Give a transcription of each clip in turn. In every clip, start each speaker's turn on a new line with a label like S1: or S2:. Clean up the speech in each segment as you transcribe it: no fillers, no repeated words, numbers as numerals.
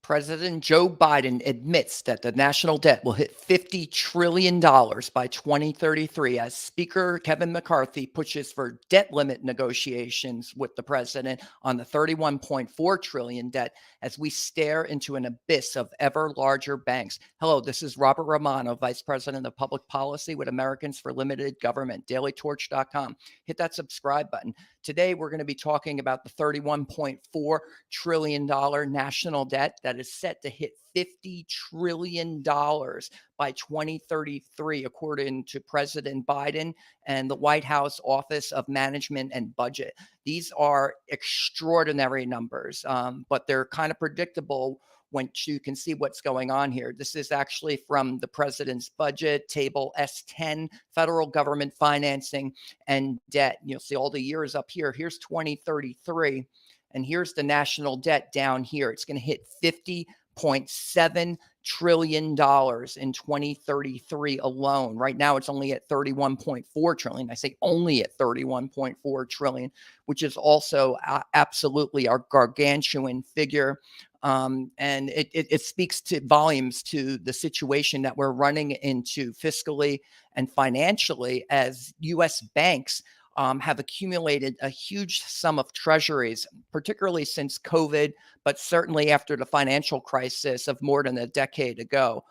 S1: President Joe Biden admits that the national debt will hit $50 trillion by 2033 as Speaker Kevin McCarthy pushes for debt limit negotiations with the president on the 31.4 trillion debt as we stare into an abyss of ever larger banks. Hello, this is Robert Romano, Vice President of Public Policy with Americans for Limited Government, dailytorch.com. Hit that subscribe button. Today, we're going to be talking about the $31.4 trillion national debt that is set to hit $50 trillion by 2033, according to President Biden and the White House Office of Management and Budget. These are extraordinary numbers, but they're kind of predictable once you can see what's going on here. This is actually from the president's budget, table S10, federal government financing and debt. You'll see all the years up here. Here's 2033. And here's the national debt down here. It's going to hit $50.7 trillion in 2033 alone. Right now, it's only at 31.4 trillion. I say only at 31.4 trillion, which is also absolutely a gargantuan figure. And it speaks to volumes to the situation that we're running into fiscally and financially as U.S. banks have accumulated a huge sum of treasuries, particularly since COVID, but certainly after the financial crisis of more than a decade ago,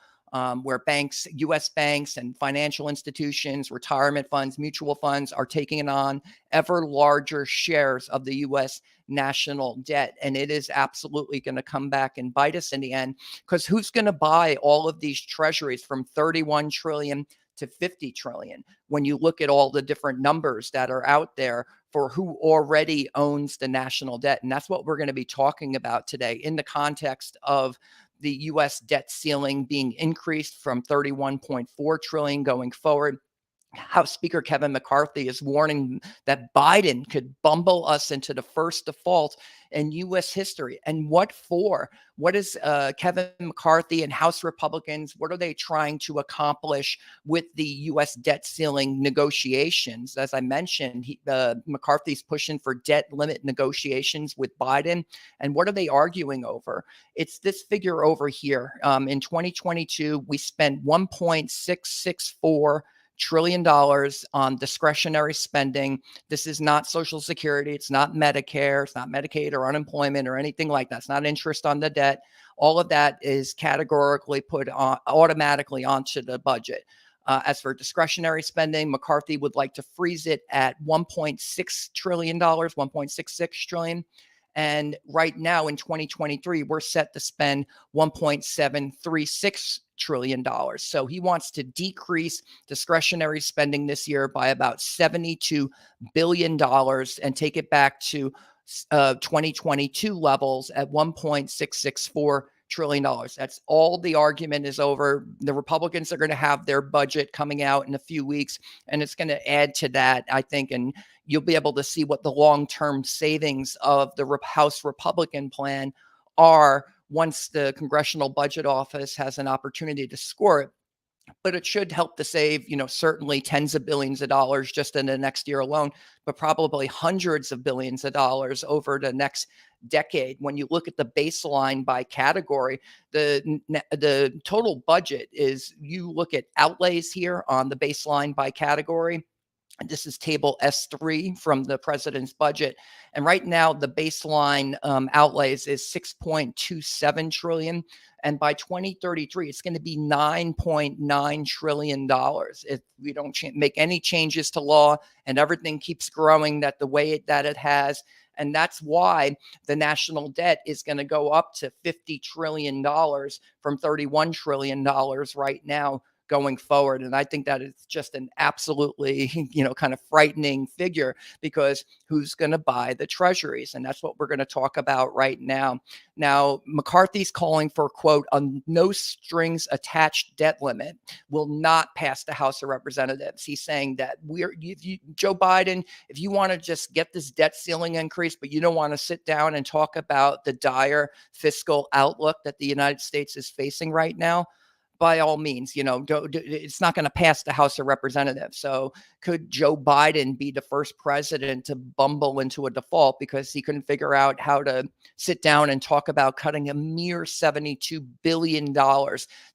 S1: where banks, U.S. banks and financial institutions, retirement funds, mutual funds are taking on ever larger shares of the U.S. national debt. And it is absolutely going to come back and bite us in the end, because who's going to buy all of these treasuries from 31 trillion to 50 trillion when you look at all the different numbers that are out there for who already owns the national debt? And that's what we're going to be talking about today in the context of the U.S. debt ceiling being increased from 31.4 trillion going forward. House Speaker Kevin McCarthy is warning that Biden could bumble us into the first default in U.S. history. And what for? What is Kevin McCarthy and House Republicans, what are they trying to accomplish with the U.S. debt ceiling negotiations? As I mentioned, McCarthy's pushing for debt limit negotiations with Biden. And what are they arguing over? It's this figure over here. In 2022, we spent $1.664 trillion on discretionary spending. This is not Social Security. It's not Medicare. It's not Medicaid or unemployment or anything like that. It's not interest on the debt. All of that is categorically put on automatically onto the budget. As for discretionary spending, McCarthy would like to freeze it at $1.6 trillion, $1.66 trillion. And right now in 2023, we're set to spend $1.736 trillion. So he wants to decrease discretionary spending this year by about $72 billion and take it back to 2022 levels at $1.664 trillion. That's all the argument is over. The Republicans are going to have their budget coming out in a few weeks, and it's going to add to that, I think, and you'll be able to see what the long-term savings of the House Republican plan are once the Congressional Budget Office has an opportunity to score it. But it should help to save, certainly tens of billions of dollars just in the next year alone, but probably hundreds of billions of dollars over the next decade. When you look at the baseline by category, the total budget is, you look at outlays here on the baseline by category. This is table S3 from the president's budget. And right now, the baseline outlays is $6.27 trillion. And by 2033, it's going to be $9.9 trillion if we don't make any changes to law and everything keeps growing the way that it has. And that's why the national debt is going to go up to $50 trillion from $31 trillion right now going forward. And I think that is just an absolutely, kind of frightening figure, because who's going to buy the treasuries? And that's what we're going to talk about right now. Now, McCarthy's calling for, quote, a no strings attached debt limit will not pass the House of Representatives. He's saying that Joe Biden, if you want to just get this debt ceiling increase, but you don't want to sit down and talk about the dire fiscal outlook that the United States is facing right now, by all means, it's not going to pass the House of Representatives. So could Joe Biden be the first president to bumble into a default because he couldn't figure out how to sit down and talk about cutting a mere $72 billion?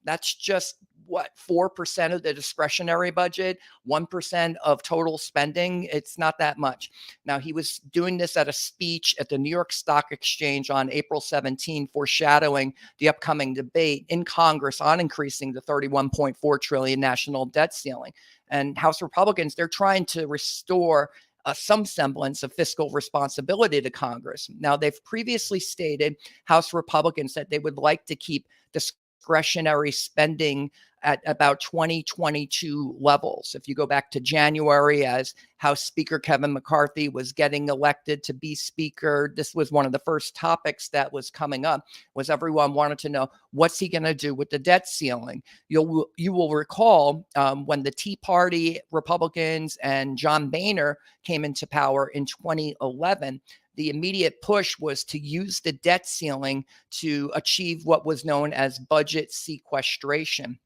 S1: That's just what, 4% of the discretionary budget, 1% of total spending. It's not that much. Now, he was doing this at a speech at the New York Stock Exchange on April 17, foreshadowing the upcoming debate in Congress on increasing the 31.4 trillion national debt ceiling. And House Republicans, they're trying to restore some semblance of fiscal responsibility to Congress. Now, they've previously stated, House Republicans, that they would like to keep discretionary spending at about 2022 levels. If you go back to January, as House Speaker Kevin McCarthy was getting elected to be Speaker, this was one of the first topics that was coming up, was everyone wanted to know, what's he going to do with the debt ceiling? You will recall when the Tea Party Republicans and John Boehner came into power in 2011, the immediate push was to use the debt ceiling to achieve what was known as budget sequestration.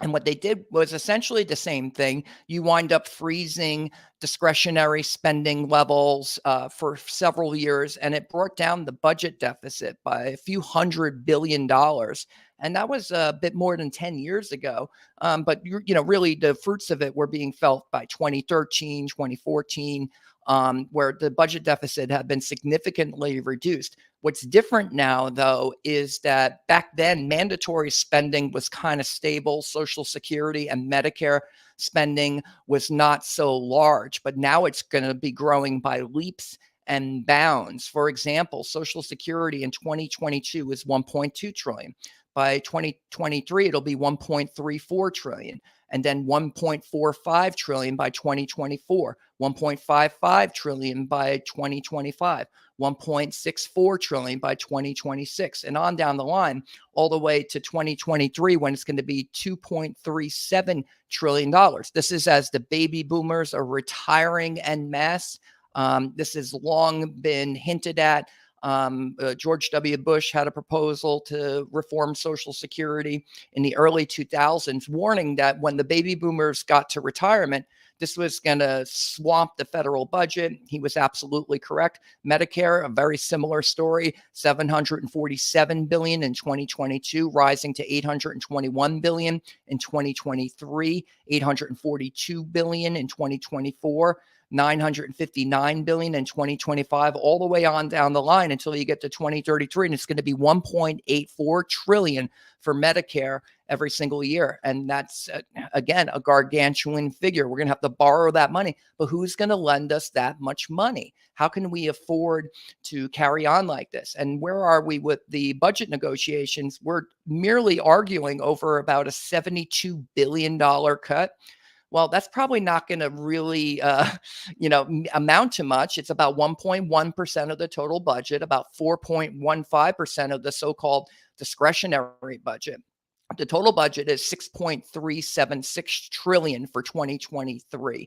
S1: And what they did was essentially the same thing. You wind up freezing discretionary spending levels for several years, and it brought down the budget deficit by a few $100 billion. And that was a bit more than 10 years ago. But really the fruits of it were being felt by 2013, 2014, where the budget deficit had been significantly reduced. What's different now, though, is that back then mandatory spending was kind of stable. Social Security and Medicare spending was not so large, but now it's going to be growing by leaps and bounds. For example, Social Security in 2022 is 1.2 trillion. By 2023, it'll be 1.34 trillion, and then 1.45 trillion by 2024, 1.55 trillion by 2025, 1.64 trillion by 2026, and on down the line, all the way to 2023, when it's going to be $2.37 trillion. This is as the baby boomers are retiring en masse. This has long been hinted at. George W. Bush had a proposal to reform Social Security in the early 2000s, warning that when the baby boomers got to retirement, this was going to swamp the federal budget. He was absolutely correct. Medicare, a very similar story, $747 billion in 2022, rising to $821 billion in 2023, $842 billion in 2024. $959 billion in 2025, all the way on down the line until you get to 2033, and it's going to be $1.84 trillion for Medicare every single year. And that's, again, a gargantuan figure. We're going to have to borrow that money, but who's going to lend us that much money? How can we afford to carry on like this? And where are we with the budget negotiations? We're merely arguing over about a $72 billion cut. Well, that's probably not going to really, amount to much. It's about 1.1% of the total budget, about 4.15% of the so-called discretionary budget. The total budget is 6.376 trillion for 2023.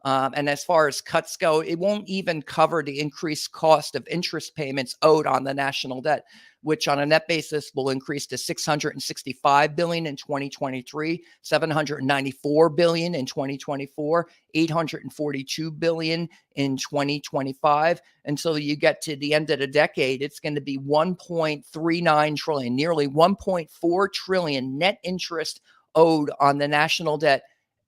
S1: And as far as cuts go, it won't even cover the increased cost of interest payments owed on the national debt, which on a net basis will increase to 665 billion in 2023, 794 billion in 2024, 842 billion in 2025. Until you get to the end of the decade, it's going to be 1.39 trillion, nearly 1.4 trillion net interest owed on the national debt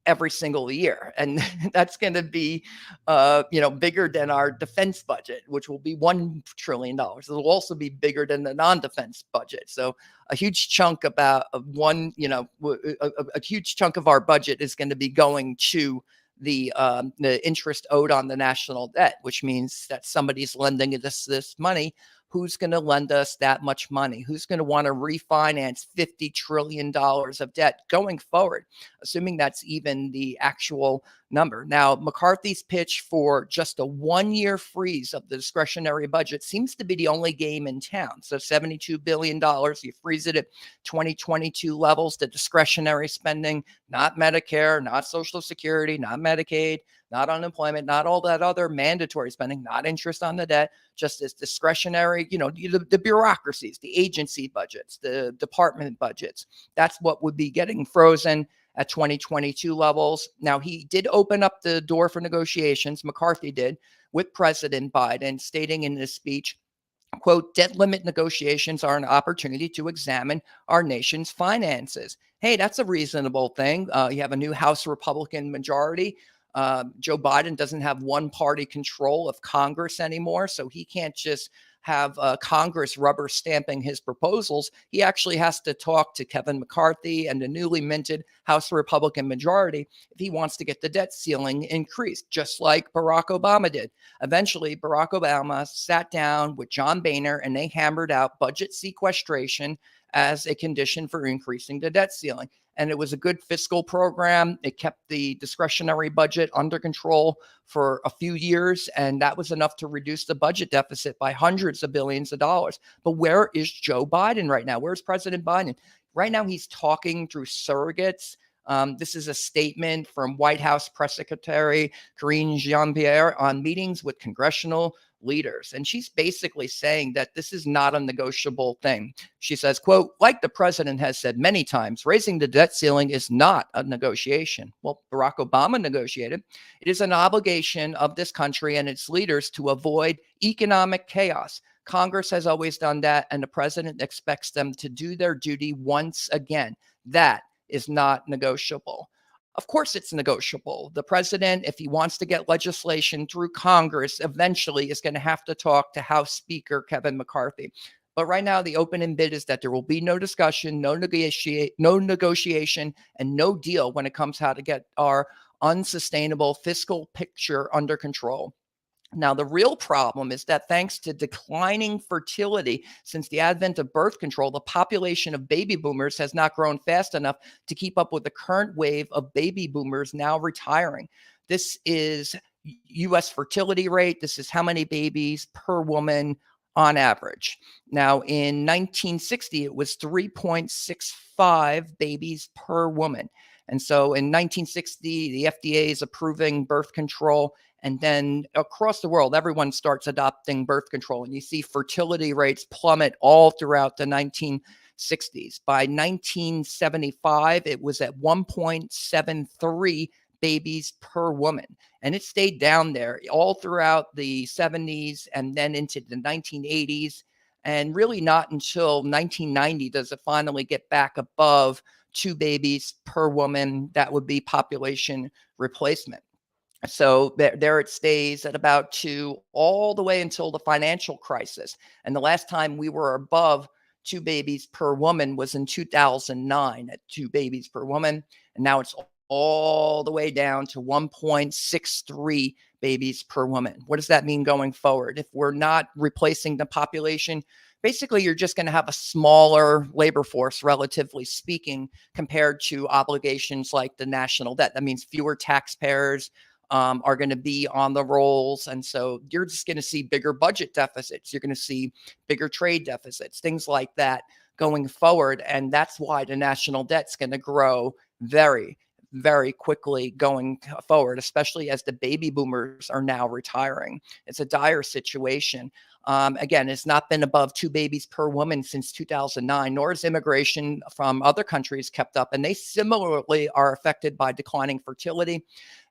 S1: every single year. And that's going to be, bigger than our defense budget, which will be $1 trillion. It'll also be bigger than the non-defense budget. So a huge chunk a huge chunk of our budget is going to be going to the interest owed on the national debt, which means that somebody's lending us this money. Who's going to lend us that much money? Who's going to want to refinance $50 trillion of debt going forward, assuming that's even the actual number? Now, McCarthy's pitch for just a one-year freeze of the discretionary budget seems to be the only game in town. So $72 billion, you freeze it at 2022 levels, the discretionary spending, not Medicare, not Social Security, not Medicaid, not unemployment, not all that other mandatory spending, not interest on the debt, just as discretionary, the bureaucracies, the agency budgets, the department budgets. That's what would be getting frozen at 2022 levels. Now, he did open up the door for negotiations, McCarthy did, with President Biden, stating in his speech, quote, debt limit negotiations are an opportunity to examine our nation's finances. Hey, that's a reasonable thing. You have a new House Republican majority. Joe Biden doesn't have one party control of Congress anymore, so he can't just have Congress rubber stamping his proposals. He actually has to talk to Kevin McCarthy and the newly minted House Republican majority if he wants to get the debt ceiling increased, just like Barack Obama did. Eventually, Barack Obama sat down with John Boehner and they hammered out budget sequestration as a condition for increasing the debt ceiling. And it was a good fiscal program. It kept the discretionary budget under control for a few years, and that was enough to reduce the budget deficit by hundreds of billions of dollars. But where is Joe Biden right now? Where's President Biden? Right now, he's talking through surrogates. This is a statement from White House Press Secretary Karine Jean-Pierre on meetings with congressional leaders. And she's basically saying that this is not a negotiable thing. She says, quote, like the president has said many times, raising the debt ceiling is not a negotiation. Well, Barack Obama negotiated. It is an obligation of this country and its leaders to avoid economic chaos. Congress has always done that, and the president expects them to do their duty once again. That is not negotiable. Of course, it's negotiable. The president, if he wants to get legislation through Congress, eventually is going to have to talk to House Speaker Kevin McCarthy. But right now, the open and bid is that there will be no discussion, no negotiation, and no deal when it comes how to get our unsustainable fiscal picture under control. Now, the real problem is that thanks to declining fertility since the advent of birth control, the population of baby boomers has not grown fast enough to keep up with the current wave of baby boomers now retiring. This is U.S. fertility rate. This is how many babies per woman on average. Now, in 1960, it was 3.65 babies per woman. And so in 1960, the FDA is approving birth control. And then across the world, everyone starts adopting birth control. And you see fertility rates plummet all throughout the 1960s. By 1975, it was at 1.73 babies per woman. And it stayed down there all throughout the 70s and then into the 1980s. And really not until 1990 does it finally get back above 2 babies per woman. That would be population replacement. So there it stays at about 2 all the way until the financial crisis. And the last time we were above 2 babies per woman was in 2009 at 2 babies per woman. And now it's all the way down to 1.63 babies per woman. What does that mean going forward? If we're not replacing the population, basically you're just going to have a smaller labor force, relatively speaking, compared to obligations like the national debt. That means fewer taxpayers are going to be on the rolls. And so you're just going to see bigger budget deficits. You're going to see bigger trade deficits, things like that going forward. And that's why the national debt's going to grow very, very quickly going forward, especially as the baby boomers are now retiring. It's a dire situation. Again, it's not been above 2 babies per woman since 2009, nor is immigration from other countries kept up. And they similarly are affected by declining fertility.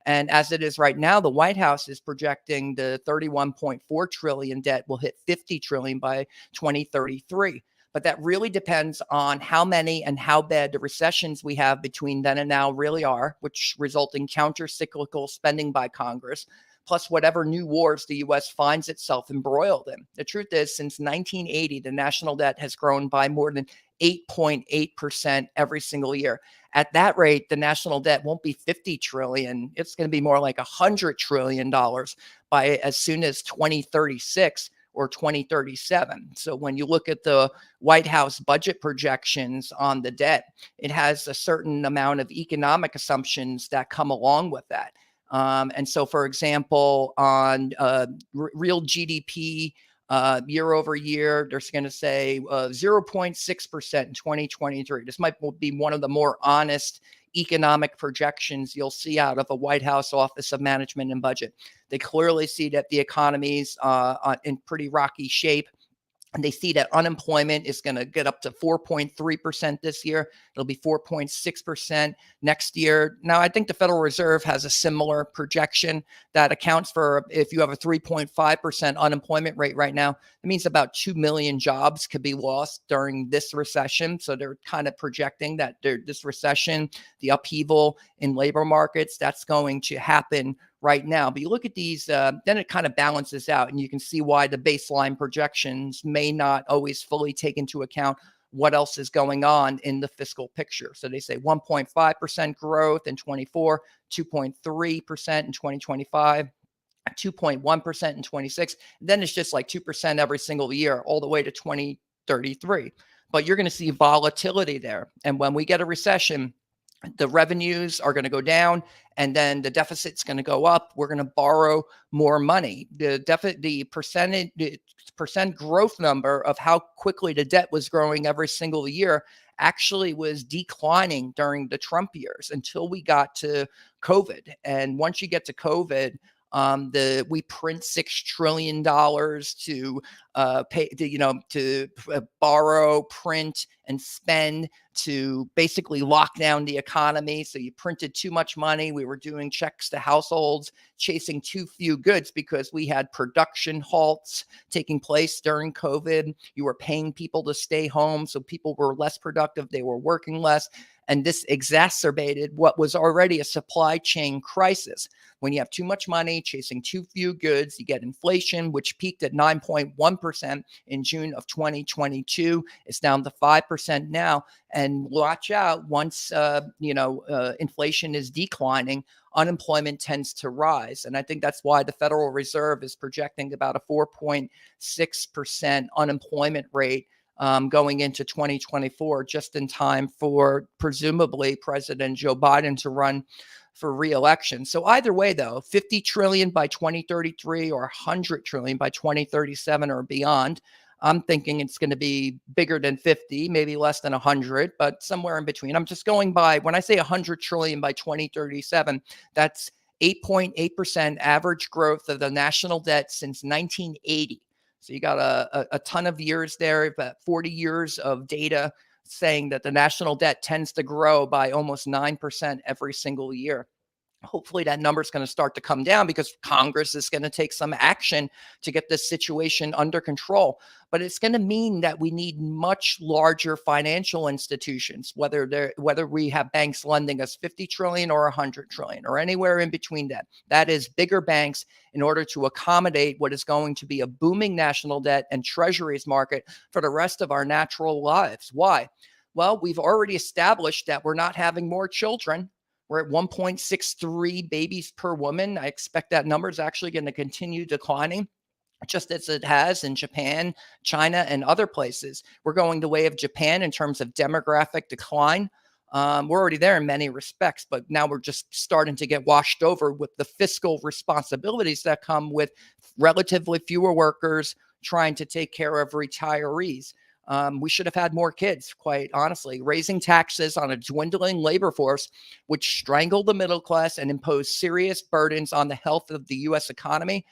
S1: And as it is right now, the White House is projecting the 31.4 trillion debt will hit 50 trillion by 2033. But that really depends on how many and how bad the recessions we have between then and now really are, which result in counter-cyclical spending by Congress, plus whatever new wars the U.S. finds itself embroiled in. The truth is, since 1980, the national debt has grown by more than 8.8% every single year. At that rate, the national debt won't be 50 trillion. It's going to be more like $100 trillion by as soon as 2036 or 2037. So when you look at the White House budget projections on the debt, it has a certain amount of economic assumptions that come along with that. And so, for example, on real GDP Year over year, they're going to say 0.6% in 2023. This might be one of the more honest economic projections you'll see out of a White House Office of Management and Budget. They clearly see that the economy's in pretty rocky shape. And they see that unemployment is going to get up to 4.3% this year. It'll be 4.6% next year. Now, I think the Federal Reserve has a similar projection that accounts for, if you have a 3.5% unemployment rate right now, it means about 2 million jobs could be lost during this recession. So they're kind of projecting that this recession, the upheaval in labor markets, that's going to happen right now. But you look at these, then it kind of balances out, and you can see why the baseline projections may not always fully take into account what else is going on in the fiscal picture. So they say 1.5% growth in 24, 2.3% in 2025, 2.1% in 26. Then it's just like 2% every single year, all the way to 2033. But you're going to see volatility there. And when we get a recession, the revenues are going to go down, and then the deficit's going to go up. We're going to borrow more money. The percent growth number of how quickly the debt was growing every single year actually was declining during the Trump years until we got to COVID. And once you get to COVID, we print $6 trillion to pay, to borrow, print, and spend to basically lock down the economy. So you printed too much money. We were doing checks to households, chasing too few goods because we had production halts taking place during COVID. You were paying people to stay home, so people were less productive. They were working less. And this exacerbated what was already a supply chain crisis. When you have too much money chasing too few goods, you get inflation, which peaked at 9.1% in June of 2022. It's down to 5% now. And watch out, once inflation is declining, unemployment tends to rise. And I think that's why the Federal Reserve is projecting about a 4.6% unemployment rate going into 2024, just in time for presumably President Joe Biden to run for re-election. So either way, though, 50 trillion by 2033 or 100 trillion by 2037 or beyond, I'm thinking it's going to be bigger than 50, maybe less than 100, but somewhere in between. I'm just going by, when I say 100 trillion by 2037, that's 8.8% average growth of the national debt since 1980. So you got a ton of years there, about 40 years of data saying that the national debt tends to grow by almost 9% every single year. Hopefully that number is going to start to come down because Congress is going to take some action to get this situation under control. But it's going to mean that we need much larger financial institutions, whether we have banks lending us 50 trillion or 100 trillion or anywhere in between that. That is bigger banks in order to accommodate what is going to be a booming national debt and treasuries market for the rest of our natural lives. Why? Well, we've already established that we're not having more children. We're at 1.63 babies per woman. I expect that number is actually going to continue declining, just as it has in Japan, China, and other places. We're going the way of Japan in terms of demographic decline. We're already there in many respects, but now we're just starting to get washed over with the fiscal responsibilities that come with relatively fewer workers trying to take care of retirees. We should have had more kids, quite honestly. Raising taxes on a dwindling labor force, which strangled the middle class and imposed serious burdens on the health of the U.S. economy.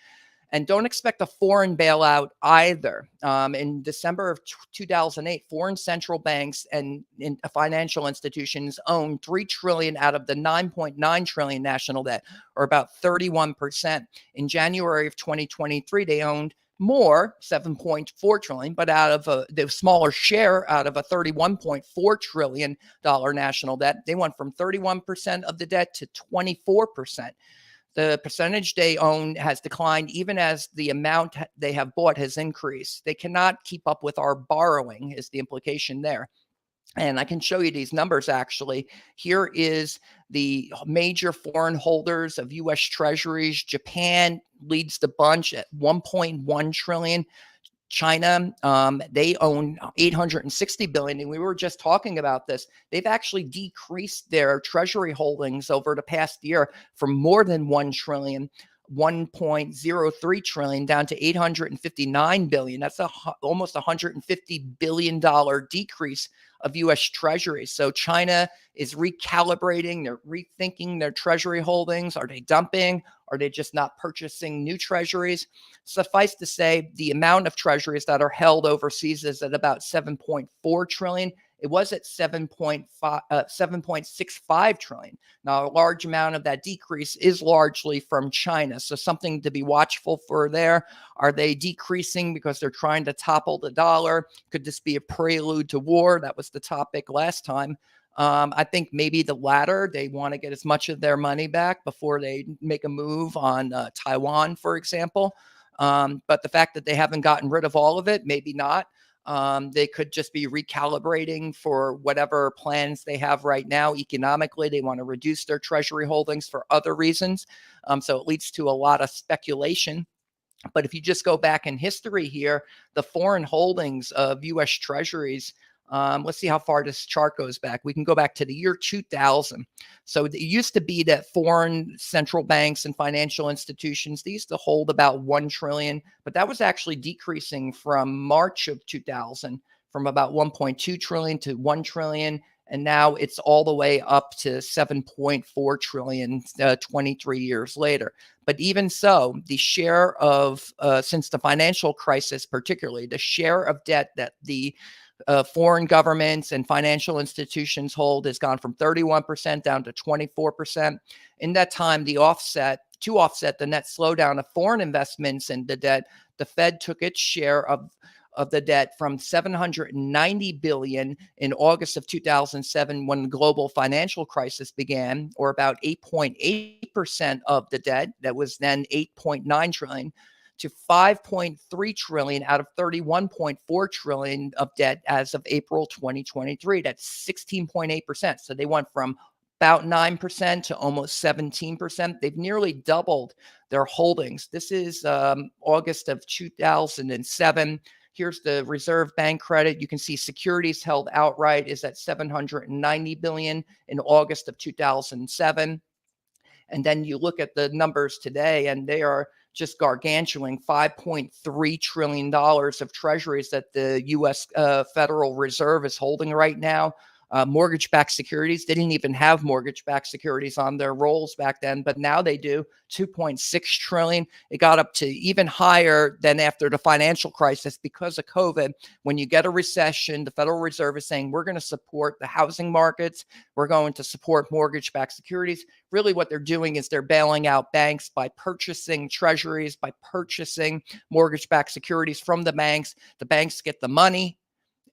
S1: And don't expect a foreign bailout either. In December of 2008, foreign central banks and financial institutions owned $3 trillion out of the $9.9 trillion national debt, or about 31%. In January of 2023, they owned more, 7.4 trillion, but out of the smaller share out of a $31.4 trillion national debt, they went from 31% of the debt to 24%. The percentage they own has declined even as the amount they have bought has increased. They cannot keep up with our borrowing, is the implication there. And I can show you these numbers actually. Here is the major foreign holders of U.S. treasuries. Japan leads the bunch at 1.1 trillion. China, they own 860 billion. And we were just talking about this. They've actually decreased their treasury holdings over the past year from more than 1 trillion 1.03 trillion down to 859 billion. That's almost $150 billion decrease of US treasuries. So China is recalibrating, they're rethinking their treasury holdings. Are they dumping? Are they just not purchasing new treasuries? Suffice to say, the amount of treasuries that are held overseas is at about 7.4 trillion. It was at 7.65 trillion. Now, a large amount of that decrease is largely from China. So something to be watchful for there. Are they decreasing because they're trying to topple the dollar? Could this be a prelude to war? That was the topic last time. I think maybe the latter. They want to get as much of their money back before they make a move on Taiwan, for example. But the fact that they haven't gotten rid of all of it, maybe not. They could just be recalibrating for whatever plans they have right now. Economically, they want to reduce their treasury holdings for other reasons. So it leads to a lot of speculation. But if you just go back in history here, the foreign holdings of US treasuries, let's see how far this chart goes back. We can go back to the year 2000. So it used to be that foreign central banks and financial institutions, they used to hold about 1 trillion, but that was actually decreasing from March of 2000 from about 1.2 trillion to 1 trillion. And now it's all the way up to 7.4 trillion 23 years later. But even so, the share of, since the financial crisis, particularly, the share of debt that the foreign governments and financial institutions hold has gone from 31% down to 24%. In that time, to offset the net slowdown of foreign investments in the debt, the Fed took its share of the debt from 790 billion in August of 2007 when the global financial crisis began, or about 8.8% of the debt that was then 8.9 trillion, to 5.3 trillion out of 31.4 trillion of debt as of April 2023. That's 16.8%. So they went from about 9% to almost 17%. They've nearly doubled their holdings. This is August of 2007. Here's the Reserve Bank credit. You can see securities held outright is at 790 billion in August of 2007. And then you look at the numbers today, and they are just gargantuan. $5.3 trillion of treasuries that the U.S. Federal Reserve is holding right now. Mortgage-backed securities, they didn't even have mortgage-backed securities on their rolls back then, but now they do. 2.6 trillion. It got up to even higher than after the financial crisis because of COVID. When you get a recession, the Federal Reserve is saying, we're going to support the housing markets. We're going to support mortgage-backed securities. Really what they're doing is they're bailing out banks by purchasing treasuries, by purchasing mortgage-backed securities from the banks. The banks get the money,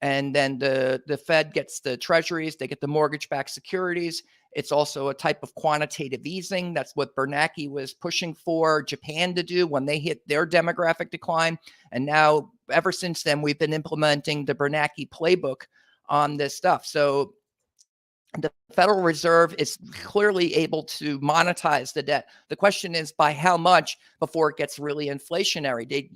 S1: and then the Fed gets the treasuries, they get the mortgage-backed securities. It's also a type of quantitative easing. That's what Bernanke was pushing for Japan to do when they hit their demographic decline. And now, ever since then, we've been implementing the Bernanke playbook on this stuff. So the Federal Reserve is clearly able to monetize the debt. The question is by how much before it gets really inflationary. They,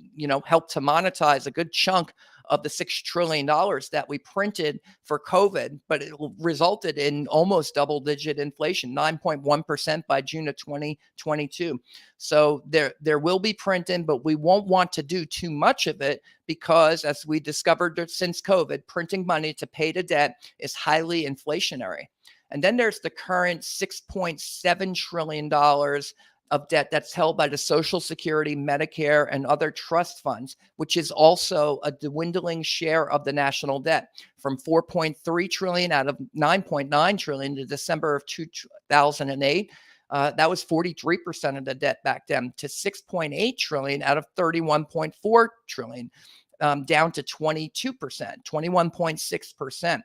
S1: help to monetize a good chunk of the $6 trillion that we printed for COVID, but it resulted in almost double-digit inflation, 9.1% by June of 2022. So there will be printing, but we won't want to do too much of it because, as we discovered since COVID, printing money to pay the debt is highly inflationary. And then there's the current $6.7 trillion of debt that's held by the Social Security, Medicare, and other trust funds, which is also a dwindling share of the national debt from 4.3 trillion out of 9.9 trillion in December of 2008. That was 43% of the debt back then, to 6.8 trillion out of 31.4 trillion, down to 22%, 21.6%.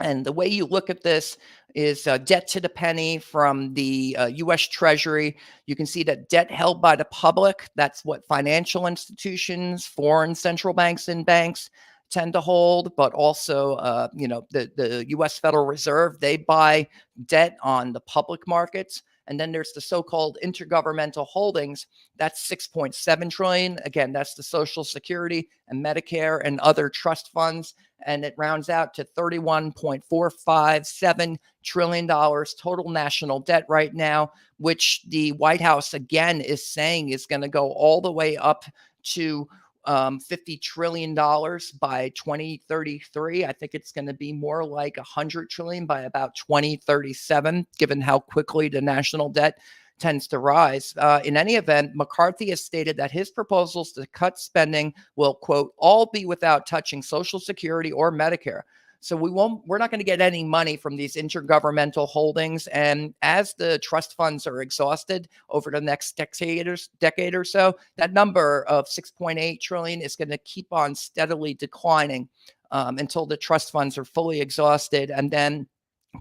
S1: And the way you look at this is debt to the penny from the U.S. Treasury. You can see that debt held by the public, that's what financial institutions, foreign central banks and banks tend to hold, but also, the U.S. Federal Reserve, they buy debt on the public markets. And then there's the so-called intergovernmental holdings. That's 6.7 trillion. Again, that's the Social Security and Medicare and other trust funds. and it rounds out to $31.457 trillion total national debt right now, which the White House again is saying is going to go all the way up to $50 trillion by 2033. I think it's going to be more like 100 trillion by about 2037, given how quickly the national debt tends to rise. In any event, McCarthy has stated that his proposals to cut spending will, quote, all be without touching Social Security or Medicare. So we're not going to get any money from these intergovernmental holdings. And as the trust funds are exhausted over the next decade or so, that number of 6.8 trillion is going to keep on steadily declining until the trust funds are fully exhausted. And then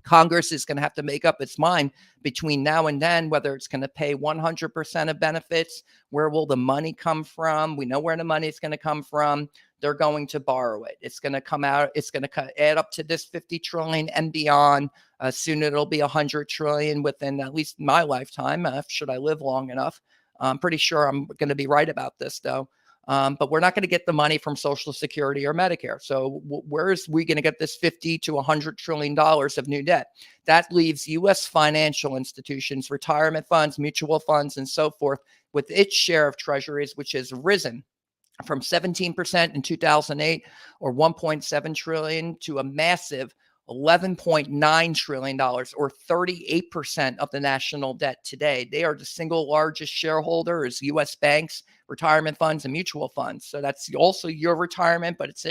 S1: Congress is going to have to make up its mind between now and then whether it's going to pay 100% of benefits. Where will the money come from? We know where the money is going to come from. They're going to borrow it. It's going to come out. It's going to add up to this 50 trillion and beyond. Soon it'll be 100 trillion within at least my lifetime, should I live long enough. I'm pretty sure I'm going to be right about this, though. But we're not going to get the money from Social Security or Medicare. So where is we going to get this 50 to $100 trillion of new debt? That leaves U.S. financial institutions, retirement funds, mutual funds, and so forth with its share of treasuries, which has risen from 17% in 2008 or 1.7 trillion to a massive $11.9 trillion or 38% of the national debt today. They are the single largest shareholder is U.S. banks, retirement funds, and mutual funds. So that's also your retirement, but it's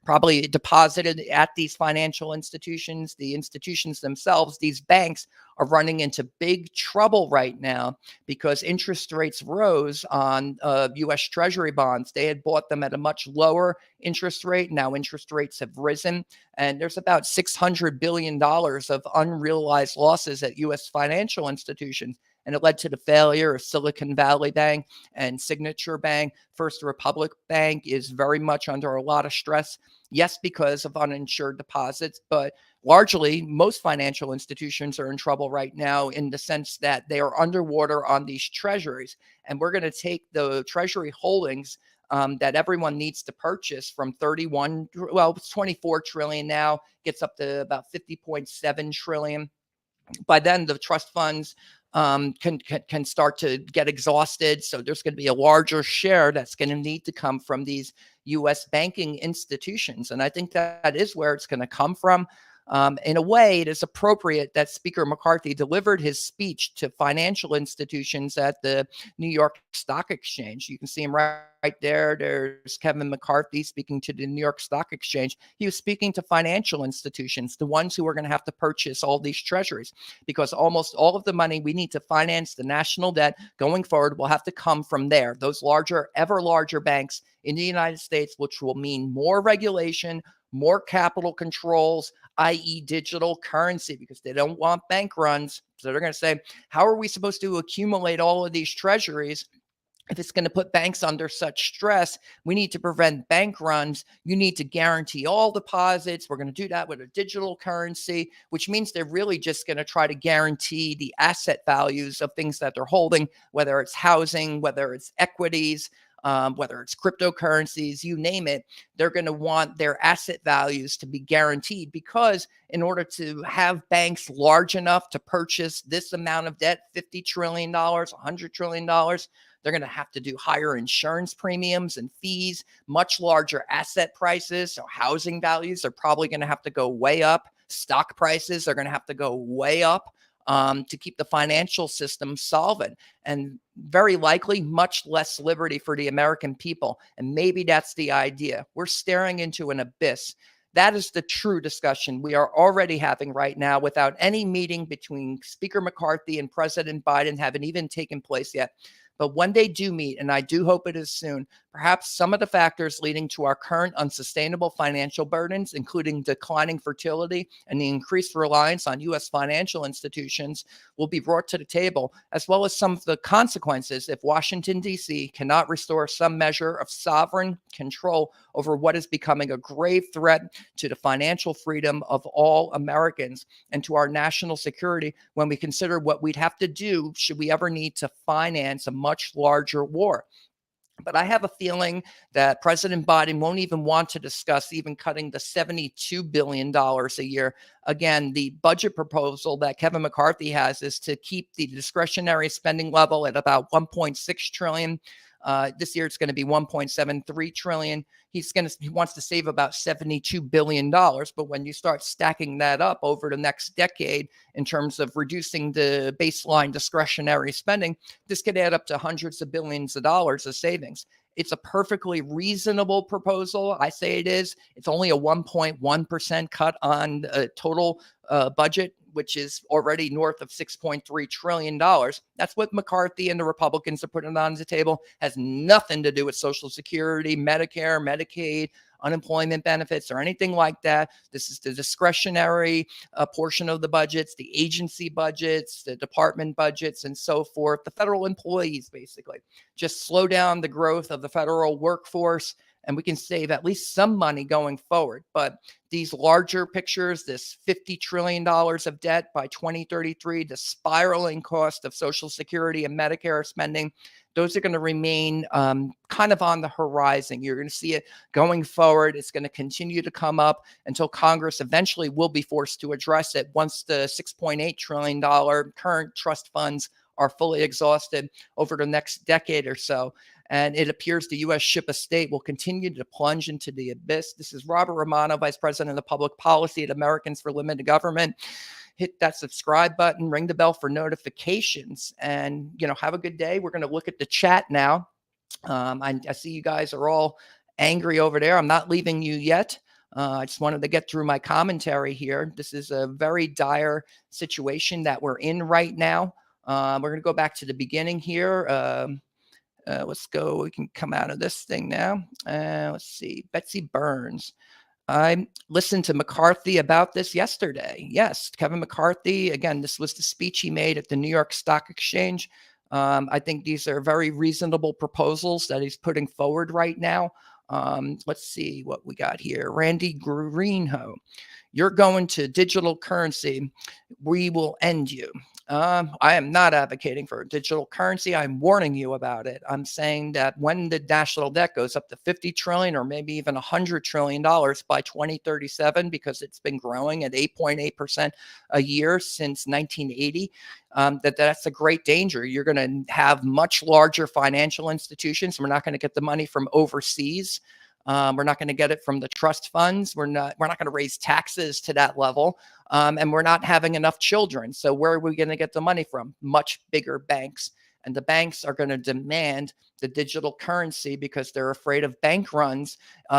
S1: probably deposited at these financial institutions. The institutions themselves, these banks, are running into big trouble right now because interest rates rose on U.S. Treasury bonds. They had bought them at a much lower interest rate. Now interest rates have risen, and there's about $600 billion of unrealized losses at U.S. financial institutions. And it led to the failure of Silicon Valley Bank and Signature Bank. First Republic Bank is very much under a lot of stress. Yes, because of uninsured deposits, but largely most financial institutions are in trouble right now in the sense that they are underwater on these treasuries. And we're going to take the treasury holdings that everyone needs to purchase from 24 trillion now, gets up to about 50.7 trillion. By then, the trust funds can start to get exhausted. So there's going to be a larger share that's going to need to come from these U.S. banking institutions. And I think that is where it's going to come from. In a way, it is appropriate that Speaker McCarthy delivered his speech to financial institutions at the New York Stock Exchange. You can see him right there. There's Kevin McCarthy speaking to the New York Stock Exchange. He was speaking to financial institutions, the ones who are going to have to purchase all these treasuries, because almost all of the money we need to finance the national debt going forward will have to come from there. Those larger, ever larger banks in the United States, which will mean more regulation, more capital controls, i.e. digital currency, because they don't want bank runs. So they're going to say, how are we supposed to accumulate all of these treasuries if it's going to put banks under such stress? We need to prevent bank runs. You need to guarantee all deposits. We're going to do that with a digital currency, which means they're really just going to try to guarantee the asset values of things that they're holding, whether it's housing, whether it's equities, whether it's cryptocurrencies, you name it. They're going to want their asset values to be guaranteed, because in order to have banks large enough to purchase this amount of debt, $50 trillion, $100 trillion, they're going to have to do higher insurance premiums and fees, much larger asset prices. So housing values are probably going to have to go way up. Stock prices are going to have to go way up to keep the financial system solvent, and very likely much less liberty for the American people. And maybe that's the idea. We're staring into an abyss. That is the true discussion we are already having right now without any meeting between Speaker McCarthy and President Biden having even taken place yet. But when they do meet, and I do hope it is soon, perhaps some of the factors leading to our current unsustainable financial burdens, including declining fertility and the increased reliance on U.S. financial institutions, will be brought to the table, as well as some of the consequences if Washington, D.C. cannot restore some measure of sovereign control over what is becoming a grave threat to the financial freedom of all Americans and to our national security, when we consider what we'd have to do should we ever need to finance a much larger war. But I have a feeling that President Biden won't even want to discuss even cutting the $72 billion a year. Again, the budget proposal that Kevin McCarthy has is to keep the discretionary spending level at about 1.6 trillion. This year it's going to be 1.73 trillion. He wants to save about $72 billion. But when you start stacking that up over the next decade in terms of reducing the baseline discretionary spending, this could add up to hundreds of billions of dollars of savings. It's a perfectly reasonable proposal. I say it is. It's only a 1.1% cut on the total budget, which is already north of $6.3 trillion. That's what McCarthy and the Republicans are putting on the table. Has nothing to do with Social Security, Medicare, Medicaid, unemployment benefits, or anything like that. This is the discretionary portion of the budgets, the agency budgets, the department budgets, and so forth. The federal employees, basically. Just slow down the growth of the federal workforce, and we can save at least some money going forward. But these larger pictures, this $50 trillion of debt by 2033, the spiraling cost of Social Security and Medicare spending, those are going to remain kind of on the horizon. You're going to see it going forward. It's going to continue to come up until Congress eventually will be forced to address it once the $6.8 trillion current trust funds are fully exhausted over the next decade or so. And it appears the U.S. ship of state will continue to plunge into the abyss. This is Robert Romano, Vice President of Public Policy at Americans for Limited Government. Hit that subscribe button, ring the bell for notifications, and have a good day. We're going to look at the chat now. I see you guys are all angry over there. I'm not leaving you yet. I just wanted to get through my commentary here. This is a very dire situation that we're in right now. We're going to go back to the beginning here. Let's go. We can come out of this thing now. Let's see. Betsy Burns. I listened to McCarthy about this yesterday. Yes, Kevin McCarthy. Again, this was the speech he made at the New York Stock Exchange. I think these are very reasonable proposals that he's putting forward right now. Let's see what we got here. Randy Greenho. You're going to digital currency. We will end you. I am not advocating for a digital currency. I'm warning you about it. I'm saying that when the national debt goes up to 50 trillion or maybe even $100 trillion by 2037, because it's been growing at 8.8% a year since 1980, that's a great danger. You're going to have much larger financial institutions. We're not going to get the money from overseas. We're not going to get it from the trust funds. We're not going to raise taxes to that level. And we're not having enough children. So where are we going to get the money from? Much bigger banks. And the banks are going to demand the digital currency because they're afraid of bank runs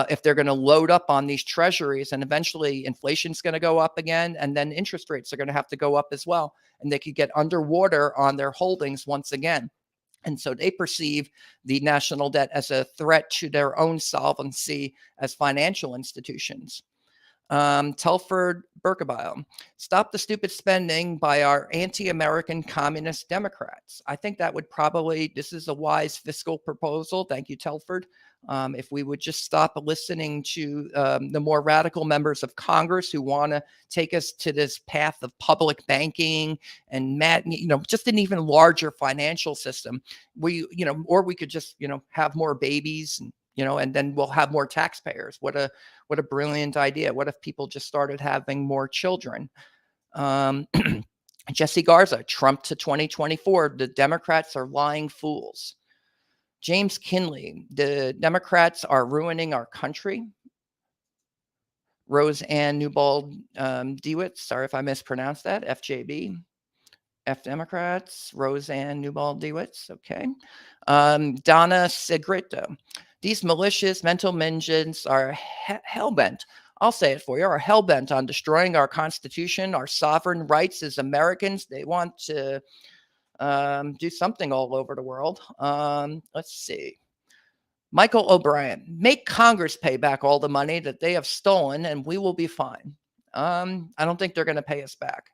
S1: if they're going to load up on these treasuries. And eventually inflation's going to go up again. And then interest rates are going to have to go up as well. And they could get underwater on their holdings once again. And so they perceive the national debt as a threat to their own solvency as financial institutions. Telford Berkebile, stop the stupid spending by our anti-American communist Democrats. I think that would probably, this is a wise fiscal proposal. Thank you, Telford. If we would just stop listening to the more radical members of Congress who want to take us to this path of public banking and just an even larger financial system, or we could just, have more babies and then we'll have more taxpayers. What a brilliant idea. What if people just started having more children? Jesse Garza, Trump to 2024. The Democrats are lying fools. James Kinley, the Democrats are ruining our country. Rose Ann Newbold Dewitt, sorry if I mispronounced that, FJB. F Democrats, Rose Ann Newbold Dewitt, okay. Donna Segrito, these malicious mental minions are hell-bent. I'll say it for you, are hell-bent on destroying our Constitution, our sovereign rights as Americans. They want to do something all over the world. Let's see. Michael O'Brien, make Congress pay back all the money that they have stolen and we will be fine. I don't think they're going to pay us back.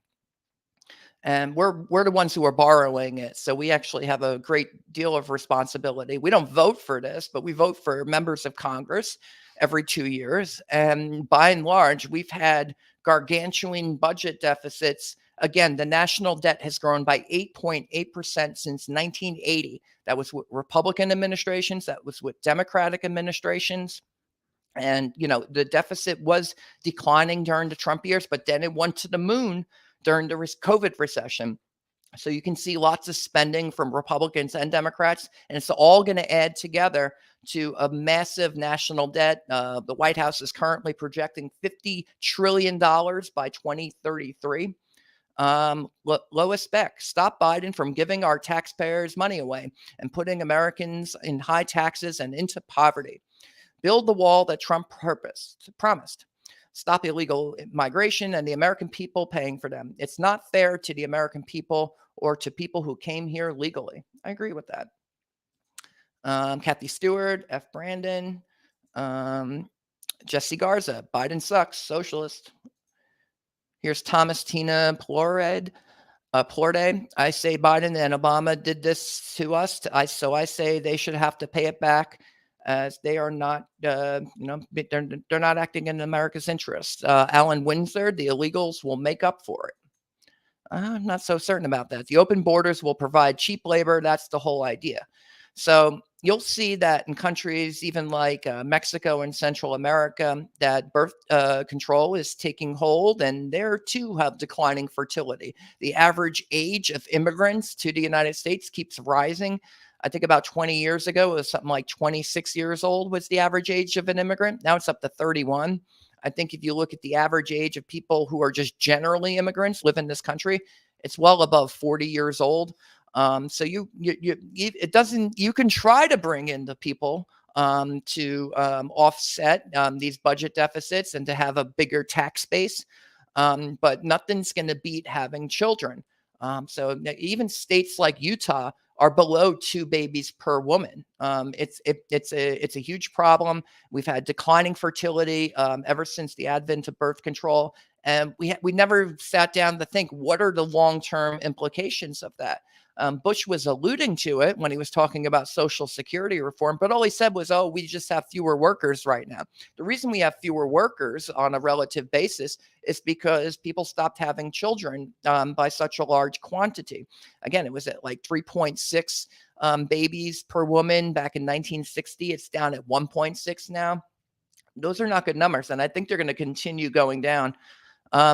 S1: And we're the ones who are borrowing it. So we actually have a great deal of responsibility. We don't vote for this, but we vote for members of Congress every 2 years. And by and large, we've had gargantuan budget deficits Again, the national debt has grown by 8.8% since 1980. That was with Republican administrations, that was with Democratic administrations. And, the deficit was declining during the Trump years, but then it went to the moon during the COVID recession. So you can see lots of spending from Republicans and Democrats, and it's all going to add together to a massive national debt. The White House is currently projecting $50 trillion by 2033. Lois Beck, stop Biden from giving our taxpayers money away and putting Americans in high taxes and into poverty. Build the wall that Trump promised. Stop illegal migration and the American people paying for them. It's not fair to the American people or to people who came here legally. I agree with that. Kathy Stewart, F. Brandon, Jesse Garza, Biden sucks, socialist. Here's Thomas Tina Plorde. I say Biden and Obama did this to us. So I say they should have to pay it back, as they are not, they're not acting in America's interest. Alan Windsor, the illegals will make up for it. I'm not so certain about that. The open borders will provide cheap labor. That's the whole idea. So you'll see that in countries even like Mexico and Central America, that birth control is taking hold, and there too have declining fertility. The average age of immigrants to the United States keeps rising. I think about 20 years ago, it was something like 26 years old was the average age of an immigrant. Now it's up to 31. I think if you look at the average age of people who are just generally immigrants live in this country, it's well above 40 years old. So it doesn't, you can try to bring in the people to offset these budget deficits and to have a bigger tax base. But nothing's going to beat having children. So even states like Utah are below 2 babies per woman. It's a huge problem. We've had declining fertility ever since the advent of birth control, and we never sat down to think, what are the long-term implications of that? Bush was alluding to it when he was talking about Social Security reform, but all he said was, oh, we just have fewer workers right now. The reason we have fewer workers on a relative basis is because people stopped having children by such a large quantity. Again, it was at like 3.6 babies per woman back in 1960. It's down at 1.6 now. Those are not good numbers, and I think they're going to continue going down.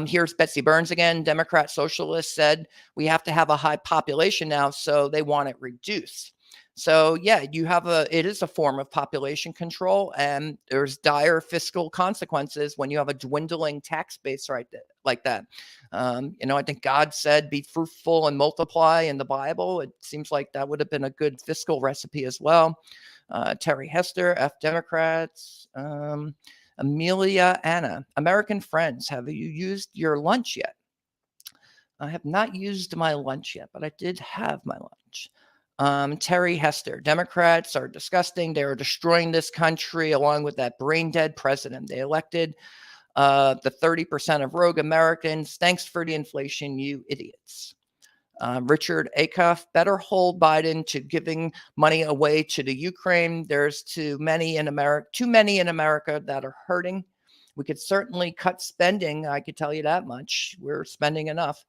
S1: Here's Betsy Burns again. Democrat socialists said we have to have a high population now, so they want it reduced. So yeah, it is a form of population control, and there's dire fiscal consequences when you have a dwindling tax base like that. I think God said, be fruitful and multiply in the Bible. It seems like that would have been a good fiscal recipe as well. Terry Hester, F Democrats. Amelia Anna, American friends, have you used your lunch yet? I have not used my lunch yet, but I did have my lunch. Terry Hester, Democrats are disgusting. They are destroying this country along with that brain dead president. They elected the 30% of rogue Americans. Thanks for the inflation, you idiots. Richard Acuff, better hold Biden to giving money away to the Ukraine. There's too many in America that are hurting. We could certainly cut spending. I could tell you that much. We're spending enough.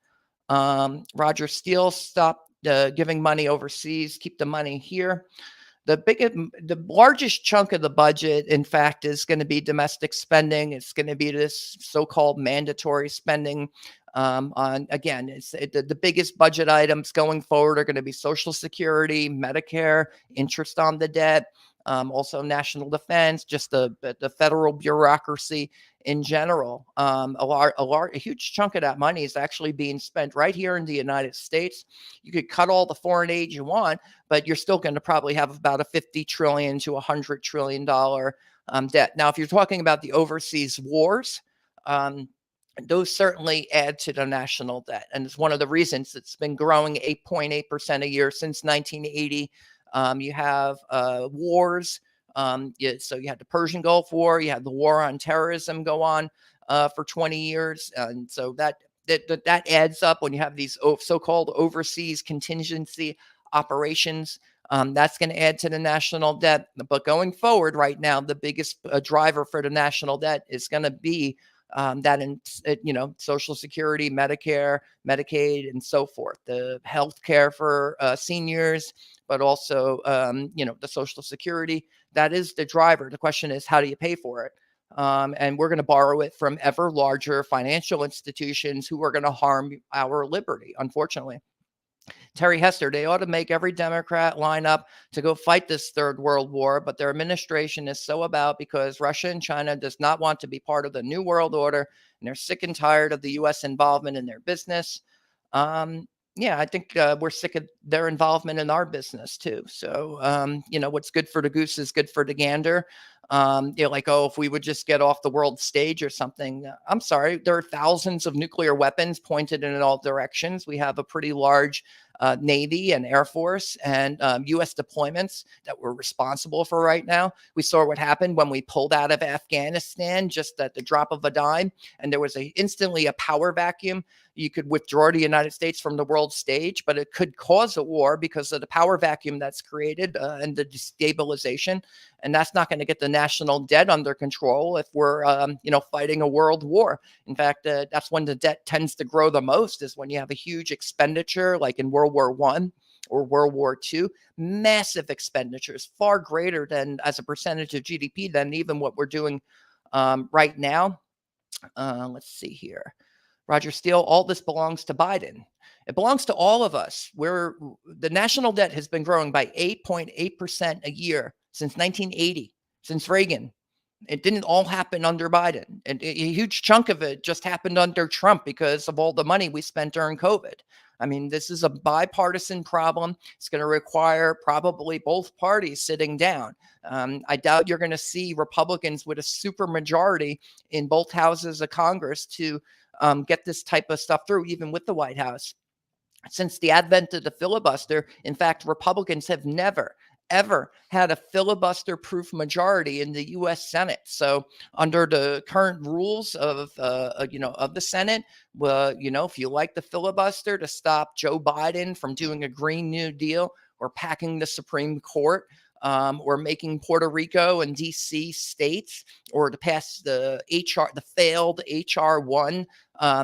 S1: Roger Steele, stop giving money overseas. Keep the money here. The largest chunk of the budget, in fact, is going to be domestic spending. It's going to be this so-called mandatory spending. The biggest budget items going forward are going to be Social Security, Medicare, interest on the debt, also national defense, just the federal bureaucracy in general. A huge chunk of that money is actually being spent right here in the United States. You could cut all the foreign aid you want, but you're still going to probably have about a $50 trillion to $100 trillion debt. Now, if you're talking about the overseas wars, those certainly add to the national debt. And it's one of the reasons it's been growing 8.8% a year since 1980. You have wars. So you had the Persian Gulf War. You had the war on terrorism go on for 20 years. And so that adds up when you have these so-called overseas contingency operations. That's going to add to the national debt. But going forward right now, the biggest driver for the national debt is going to be that in, Social Security, Medicare, Medicaid, and so forth, the health care for seniors, but also, the Social Security. That is the driver. The question is, how do you pay for it? And we're going to borrow it from ever larger financial institutions who are going to harm our liberty, unfortunately. Terry Hester, they ought to make every Democrat line up to go fight this third world war, but their administration is so about because Russia and China does not want to be part of the new world order, and they're sick and tired of the U.S. involvement in their business. Yeah, I think we're sick of their involvement in our business too. So, what's good for the goose is good for the gander. Like, oh, if we would just get off the world stage or something. I'm sorry, there are thousands of nuclear weapons pointed in all directions. We have a pretty large Navy and Air Force and U.S. deployments that we're responsible for right now. We saw what happened when we pulled out of Afghanistan just at the drop of a dime, and there was instantly a power vacuum. You could withdraw the United States from the world stage, but it could cause a war because of the power vacuum that's created and the destabilization. And that's not going to get the national debt under control if we're, fighting a world war. In fact, that's when the debt tends to grow the most, is when you have a huge expenditure, like in World War I or World War II. Massive expenditures, far greater than as a percentage of GDP than even what we're doing right now. Let's see here. Roger Steele, all this belongs to Biden. It belongs to all of us. The national debt has been growing by 8.8% a year since 1980, since Reagan. It didn't all happen under Biden. And a huge chunk of it just happened under Trump because of all the money we spent during COVID. I mean, this is a bipartisan problem. It's going to require probably both parties sitting down. I doubt you're going to see Republicans with a super majority in both houses of Congress to get this type of stuff through, even with the White House. Since the advent of the filibuster, in fact, Republicans have never, ever had a filibuster-proof majority in the U.S. Senate. So, under the current rules of the Senate, if you like the filibuster to stop Joe Biden from doing a Green New Deal or packing the Supreme Court, or making Puerto Rico and DC states, or to pass the failed HR1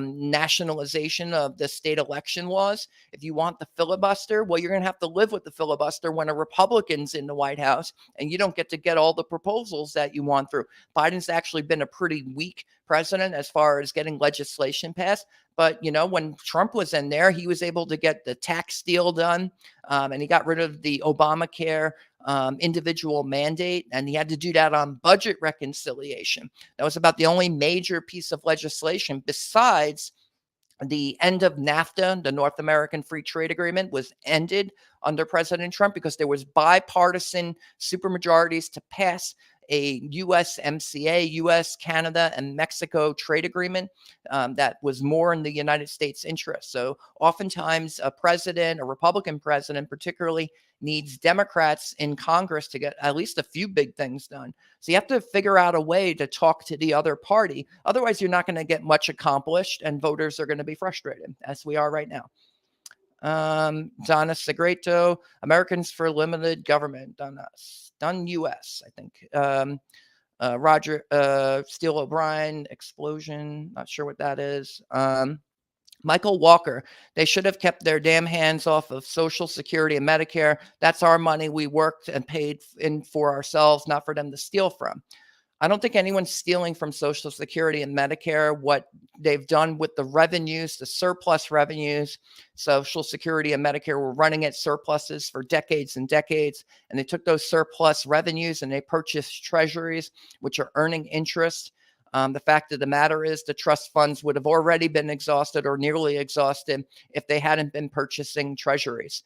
S1: nationalization of the state election laws. If you want the filibuster, well, you're going to have to live with the filibuster when a Republican's in the White House and you don't get to get all the proposals that you want through. Biden's actually been a pretty weak president as far as getting legislation passed. But, when Trump was in there, he was able to get the tax deal done, and he got rid of the Obamacare individual mandate, and he had to do that on budget reconciliation. That was about the only major piece of legislation besides the end of NAFTA, the North American Free Trade Agreement, was ended under President Trump because there was bipartisan supermajorities to pass a USMCA, US, Canada, and Mexico trade agreement that was more in the United States' interest. So oftentimes a president, a Republican president particularly, needs Democrats in Congress to get at least a few big things done. So you have to figure out a way to talk to the other party. Otherwise, you're not going to get much accomplished, and voters are going to be frustrated, as we are right now. Donna Segreto, Americans for Limited Government, done US, I think. Roger Steele O'Brien, Explosion, not sure what that is. Michael Walker, they should have kept their damn hands off of Social Security and Medicare. That's our money we worked and paid in for ourselves, not for them to steal from. I don't think anyone's stealing from Social Security and Medicare. What they've done with the revenues, the surplus revenues, Social Security and Medicare were running at surpluses for decades and decades, and they took those surplus revenues and they purchased treasuries, which are earning interest. The fact of the matter is the trust funds would have already been exhausted or nearly exhausted if they hadn't been purchasing treasuries.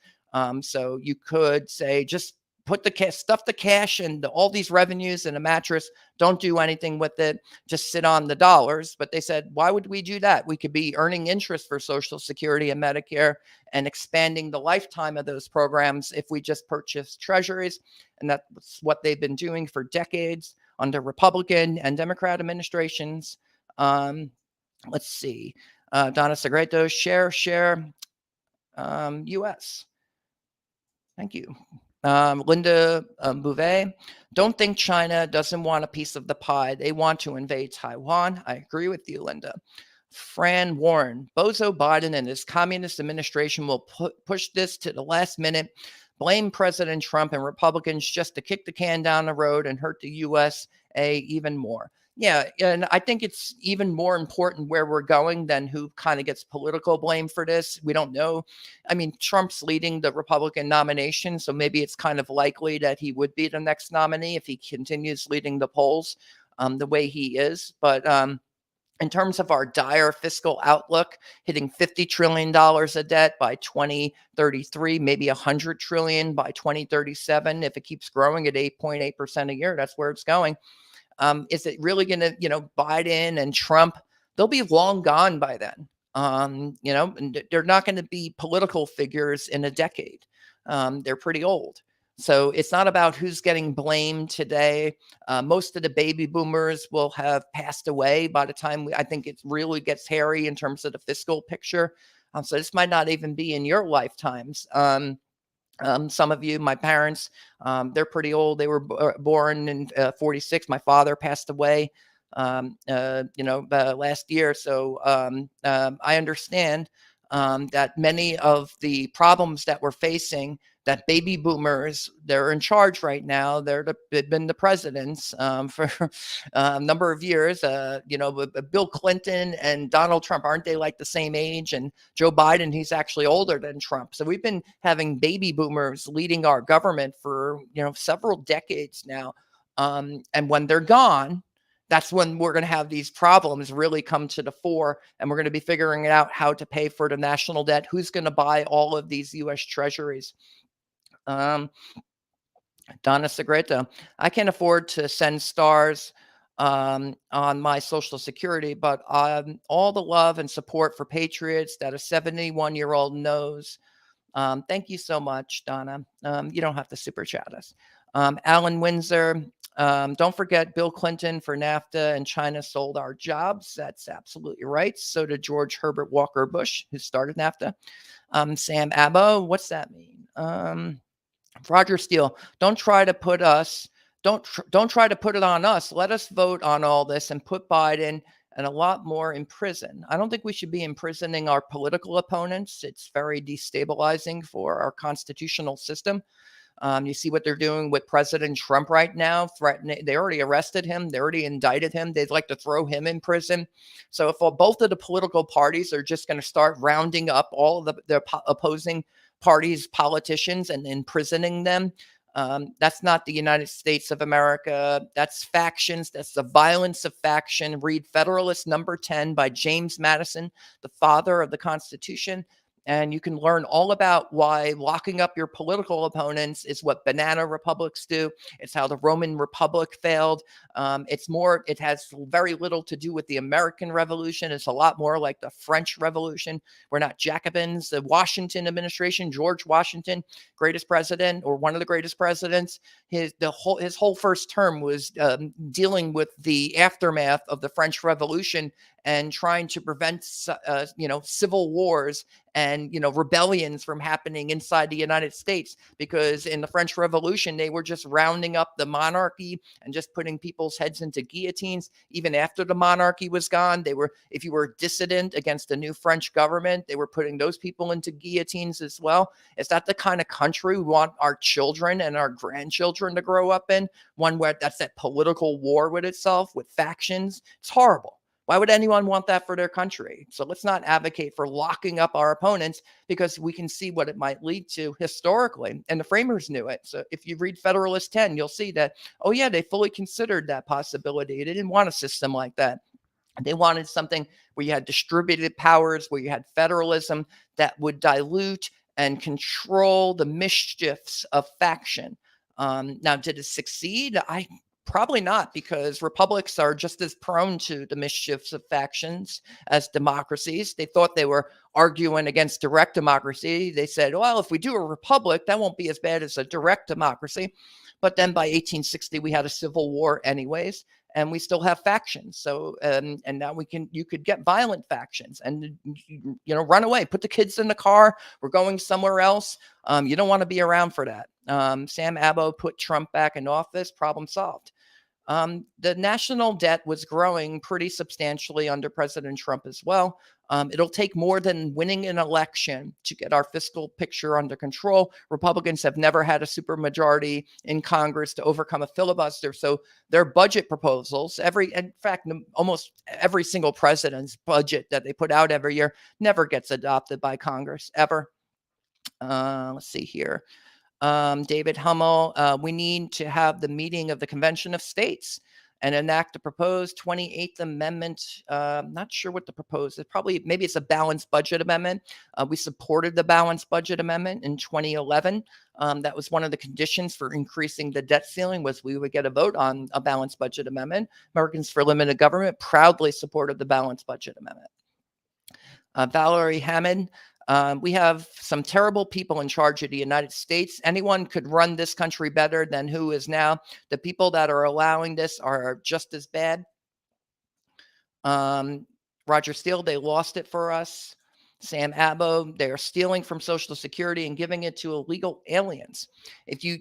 S1: So you could say, just put stuff the cash and all these revenues in a mattress. Don't do anything with it. Just sit on the dollars. But they said, why would we do that? We could be earning interest for Social Security and Medicare and expanding the lifetime of those programs if we just purchase treasuries. And that's what they've been doing for decades under Republican and Democrat administrations. Let's see. Donna Segreto, share, US. Thank you. Linda Bouvet, don't think China doesn't want a piece of the pie. They want to invade Taiwan. I agree with you, Linda. Fran Warren, Bozo Biden and his communist administration will push this to the last minute, blame President Trump and Republicans just to kick the can down the road and hurt the USA even more. Yeah, and I think it's even more important where we're going than who kind of gets political blame for this. We don't know. I mean, Trump's leading the Republican nomination, so maybe it's kind of likely that he would be the next nominee if he continues leading the polls the way he is. But in terms of our dire fiscal outlook, hitting $50 trillion of debt by 2033, maybe $100 trillion by 2037. If it keeps growing at 8.8% a year, that's where it's going. Is it really going to, Biden and Trump, they'll be long gone by then. And they're not going to be political figures in a decade. They're pretty old. So it's not about who's getting blamed today. Most of the baby boomers will have passed away by the time I think it really gets hairy in terms of the fiscal picture. So this might not even be in your lifetimes. Some of you, my parents, they're pretty old. They were born in 46. My father passed away, last year. So I understand that many of the problems that we're facing, that baby boomers, they're in charge right now. They've been the presidents for a number of years. Bill Clinton and Donald Trump, aren't they like the same age? And Joe Biden, he's actually older than Trump. So we've been having baby boomers leading our government for, several decades now. And when they're gone, that's when we're going to have these problems really come to the fore, and we're going to be figuring out how to pay for the national debt. Who's going to buy all of these U.S. treasuries? Donna Segreta, I can't afford to send stars on my Social Security, but all the love and support for patriots that a 71-year-old knows. Thank you so much, Donna. You don't have to super chat us. Alan Windsor, don't forget Bill Clinton for NAFTA, and China sold our jobs. That's absolutely right. So did George Herbert Walker Bush, who started NAFTA. Sam Abbo, what's that mean? Roger Steele, don't try to put it on us. Let us vote on all this and put Biden and a lot more in prison. I don't think we should be imprisoning our political opponents. It's very destabilizing for our constitutional system. You see what they're doing with President Trump right now, threatening. They already arrested him. They already indicted him. They'd like to throw him in prison. So if both of the political parties are just going to start rounding up all of their opposing parties, politicians, and imprisoning them, that's not the United States of America. That's factions. That's the violence of faction. Read Federalist Number 10 by James Madison, the father of the Constitution. And you can learn all about why locking up your political opponents is what banana republics do. It's how the Roman Republic failed. It has very little to do with the American Revolution. It's a lot more like the French Revolution. We're not Jacobins. The Washington administration, George Washington, greatest president, or one of the greatest presidents, his whole first term was dealing with the aftermath of the French Revolution and trying to prevent, civil wars and, rebellions from happening inside the United States, because in the French Revolution, they were just rounding up the monarchy and just putting people's heads into guillotines. Even after the monarchy was gone, if you were a dissident against the new French government, they were putting those people into guillotines as well. Is that the kind of country we want our children and our grandchildren to grow up in? One where that's that political war with itself, with factions? It's horrible. Why would anyone want that for their country? So let's not advocate for locking up our opponents, because we can see what it might lead to historically. And the framers knew it. So if you read Federalist 10, you'll see that, oh yeah, they fully considered that possibility. They didn't want a system like that. They wanted something where you had distributed powers, where you had federalism that would dilute and control the mischiefs of faction. Now, did it succeed? Probably not, because republics are just as prone to the mischiefs of factions as democracies. They thought they were arguing against direct democracy. They said, well, if we do a republic, that won't be as bad as a direct democracy. But then by 1860, we had a civil war anyways. and we still have factions. So, and now you could get violent factions and, run away, put the kids in the car. We're going somewhere else. You don't want to be around for that. Sam Abbo put Trump back in office, problem solved. The national debt was growing pretty substantially under President Trump as well. It'll take more than winning an election to get our fiscal picture under control. Republicans have never had a supermajority in Congress to overcome a filibuster. So their budget proposals, in fact, almost every single president's budget that they put out every year never gets adopted by Congress, ever. Let's see here. David Hummel, we need to have the meeting of the Convention of States and enact the proposed 28th Amendment. Not sure what the proposed is. Maybe it's a balanced budget amendment. We supported the balanced budget amendment in 2011. That was one of the conditions for increasing the debt ceiling, was we would get a vote on a balanced budget amendment. Americans for Limited Government proudly supported the balanced budget amendment. Valerie Hammond, we have some terrible people in charge of the United States. Anyone could run this country better than who is now. The people that are allowing this are just as bad. Roger Steele, they lost it for us. Sam Abbo, they are stealing from Social Security and giving it to illegal aliens. If you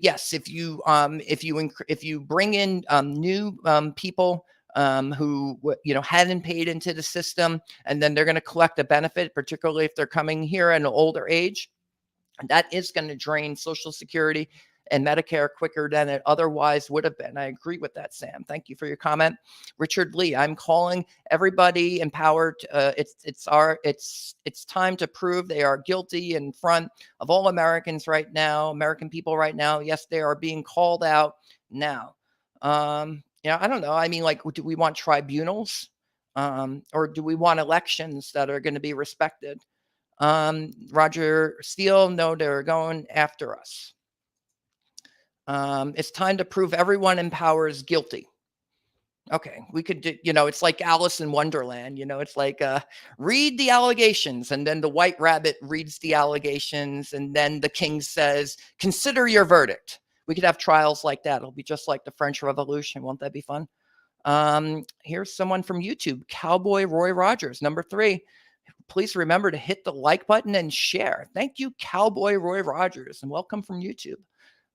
S1: bring in new people who hadn't paid into the system, and then they're going to collect a benefit, particularly if they're coming here at an older age, that is going to drain Social Security and Medicare quicker than it otherwise would have been. I agree with that, Sam. Thank you for your comment. Richard Lee, I'm calling everybody empowered. It's time to prove they are guilty in front of all Americans right now, American people right now. Yes, they are being called out now. I don't know. I mean, do we want tribunals, or do we want elections that are going to be respected? Roger Steele, no, they're going after us. It's time to prove everyone in power is guilty. Okay, we could do, it's like Alice in Wonderland, it's like, read the allegations, and then the white rabbit reads the allegations, and then the king says, consider your verdict. We could have trials like that. It'll be just like the French Revolution. Won't that be fun? Here's someone from YouTube, Cowboy Roy Rogers, number 3. Please remember to hit the like button and share. Thank you, Cowboy Roy Rogers, and welcome from YouTube.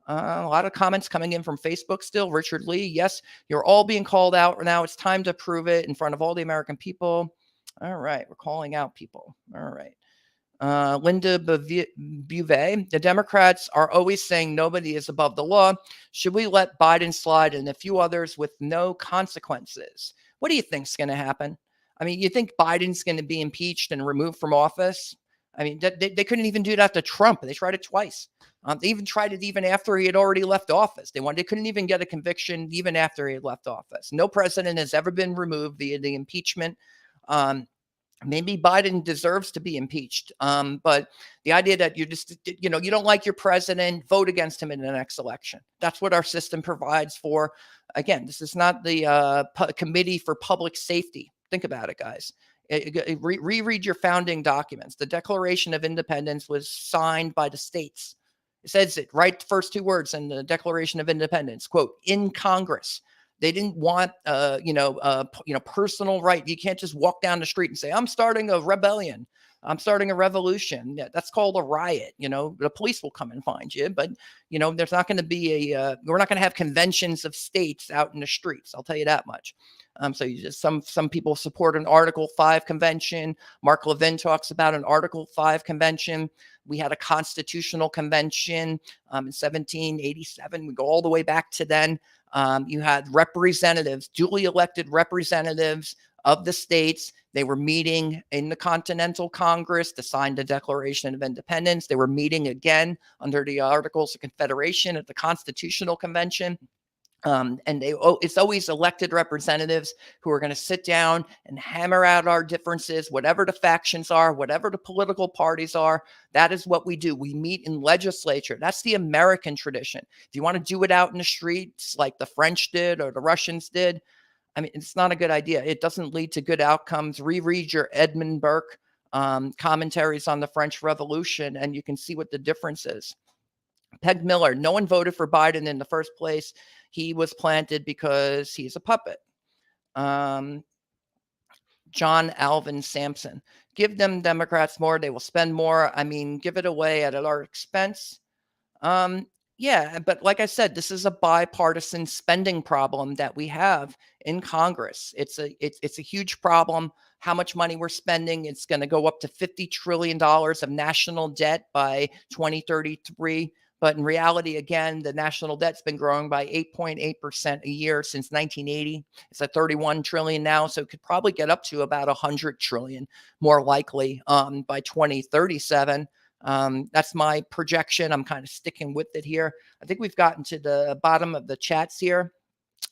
S1: A lot of comments coming in from Facebook still. Richard Lee, yes, you're all being called out now. It's time to prove it in front of all the American people. All right, we're calling out people. All right. Linda Buvet, the Democrats are always saying nobody is above the law. Should we let Biden slide and a few others with no consequences? What do you think is going to happen? I mean, you think Biden's going to be impeached and removed from office? I mean, they couldn't even do that to Trump. They tried it twice. They even tried it even after he had already left office. They couldn't even get a conviction even after he had left office. No president has ever been removed via the impeachment. Maybe Biden deserves to be impeached. But the idea that you don't like your president, vote against him in the next election. That's what our system provides for. Again, this is not the Committee for Public Safety. Think about it, guys. Reread your founding documents. The Declaration of Independence was signed by the states. It says it right, first 2 words in the Declaration of Independence, quote, in Congress. They didn't want, personal right. You can't just walk down the street and say, I'm starting a rebellion. I'm starting a revolution. Yeah, that's called a riot. The police will come and find you, but there's not going to be we're not going to have conventions of states out in the streets. I'll tell you that much. So some people support an Article 5 convention. Mark Levin talks about an Article 5 convention. We had a constitutional convention in 1787. We go all the way back to then. You had representatives, duly elected representatives of the states. They were meeting in the Continental Congress to sign the Declaration of Independence. They were meeting again under the Articles of Confederation at the Constitutional Convention. And it's always elected representatives who are going to sit down and hammer out our differences, whatever the factions are, whatever the political parties are. That is what we do. We meet in legislature. That's the American tradition. If you want to do it out in the streets like the French did or the Russians did, I mean, it's not a good idea. It doesn't lead to good outcomes. Reread your Edmund Burke commentaries on the French Revolution, and you can see what the difference is. Peg Miller, no one voted for Biden in the first place. He was planted because he's a puppet. Um, John Alvin Sampson. Give them Democrats more, they will spend more. I mean, give it away at our expense. Um, yeah, but like I said, this is a bipartisan spending problem that we have in Congress. It's a huge problem. How much money we're spending? It's going to go up to $50 trillion of national debt by 2033. But in reality, again, the national debt's been growing by 8.8% a year since 1980. It's at 31 trillion now, so it could probably get up to about 100 trillion, more likely, by 2037. That's my projection. I'm kind of sticking with it here. I think we've gotten to the bottom of the chats here.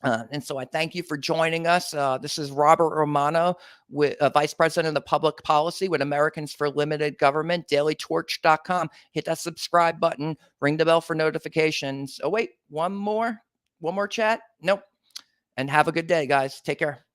S1: And so I thank you for joining us. This is Robert Romano, with Vice President of the Public Policy with Americans for Limited Government, dailytorch.com. Hit that subscribe button, ring the bell for notifications. Oh, wait, one more chat? Nope. And have a good day, guys. Take care.